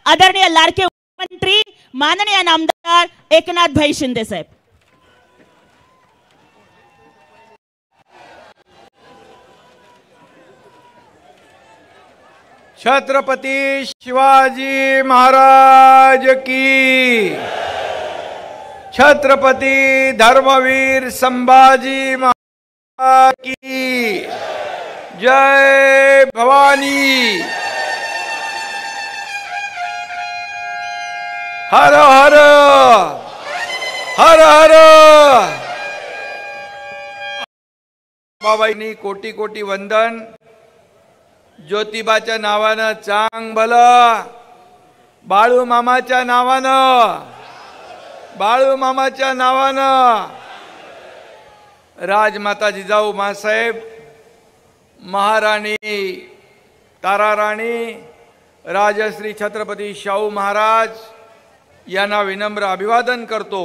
आदरणीय लाडके मंत्री माननीय नामदार एकनाथ भाई शिंदे साहेब। छत्रपती शिवाजी महाराज की, छत्रपती धर्मवीर संभाजी महाराज की जय भवानी। हर हर हर हर। बाबाईंनी कोटी कोटी वंदन। ज्योतिबाच्या नावानं चांग भलं, बाळू मामाच्या नावानं, बाळू मामाच्या नावानं राजमाता जिजाऊ मासाहेब, महाराणी ताराराणी, राजश्री छत्रपती शाहू महाराज यांना विनम्र अभिवादन करतो।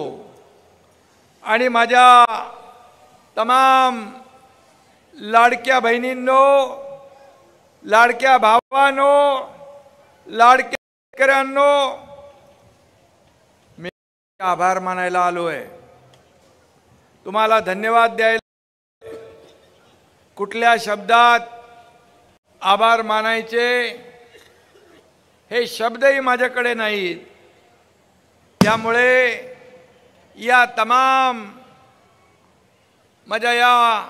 आणि माझ्या तमाम लाडक्या बहिणींनो, लाडक्या भावांनो, लाडक्या शेतकऱ्यांनो, मी आभार मानायला आलोय। तुम्हाला धन्यवाद द्यायला कुठल्या शब्दात आभार मानायचे हे शब्दही माझ्याकडे नाहीत। त्यामुळे या तमाम माझ्या या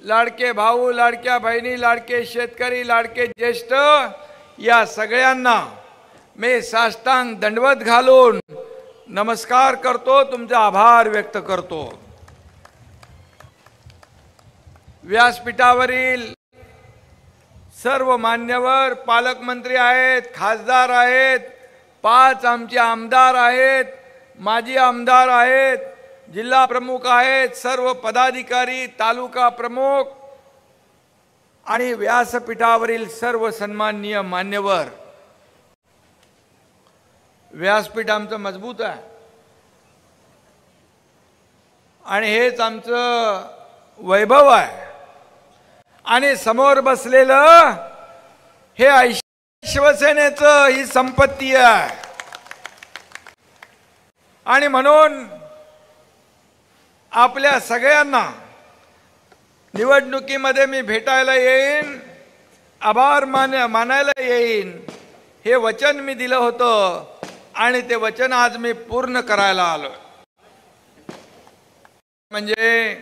लाडके भाऊ, लाडक्या बहिणी, लाडके शेतकरी, लाडके ज्येष्ठ या सगळ्यांना मी साष्टांग दंडवत घालून नमस्कार करतो, तुमचे आभार व्यक्त करतो। व्यासपीठावरील सर्व मान्यवर, पालकमंत्री आहेत, खासदार आहेत, 5 आमचे आमदार आहेत, माजी आमदार आहेत, जिल्हा प्रमुख आहेत, सर्व पदाधिकारी, तालुका प्रमुख आणि व्यासपीठावरील सर्व सन्माननीय मान्यवर। व्यासपीठ आमचं मजबूत आहे आणि हेच आमचं वैभव आहे। आणि समोर बसलेलं हे शिवसेनेचं ही संपत्ती आहे। आणि म्हणून आपल्या सगळ्यांना निवडणुकीमध्ये मी भेटायला येईन, आभार मानायला येईन, हे वचन मी दिलं होतं आणि ते वचन आज मी पूर्ण करायला आलो। म्हणजे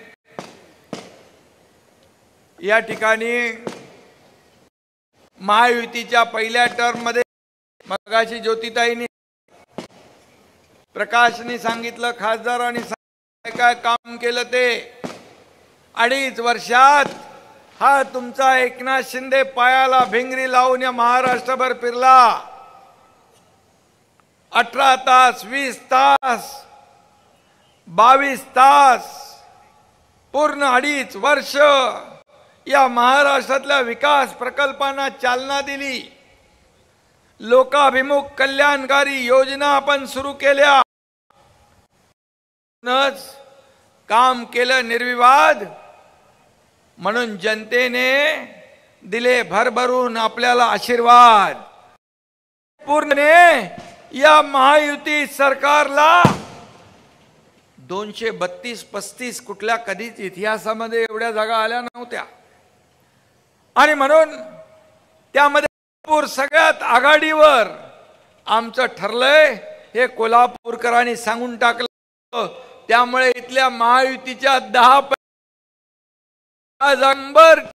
या ठिकाणी महायुतीच्या पहिल्या टर्म मध्ये मगाशी ज्योतिताईंनी, प्रकाशनी सांगितलं, खासदारांनी काय काम केलं ते 2.5 वर्षात हा तुमचा एकनाथ शिंदे पायाला भिंगरी लावून या महाराष्ट्रभर फिरला। 18 तास, 20 तास, 22 तास, पूर्ण 2.5 वर्ष या महाराष्ट्रातल्या विकास प्रकल्पांना चालना दिली। लोकाभिमुख कल्याणकारी योजना आपण सुरू केल्या, काम केलं निर्विवाद। म्हणून जनतेने दिले भरभरून आपल्याला आशीर्वाद। पूर्णपणे या महायुती सरकारला 232-35 कुठल्या कधीच इतिहासामध्ये एवढ्या जागा आल्या नव्हत्या। आणि म्हणून त्यामध्ये कोल्हापूर सगळ्यात आघाडीवर आमचं ठरलंय हे कोल्हापूरकरांनी सांगून टाकलं। त्यामुळे इथल्या महायुतीच्या 10 जागांवर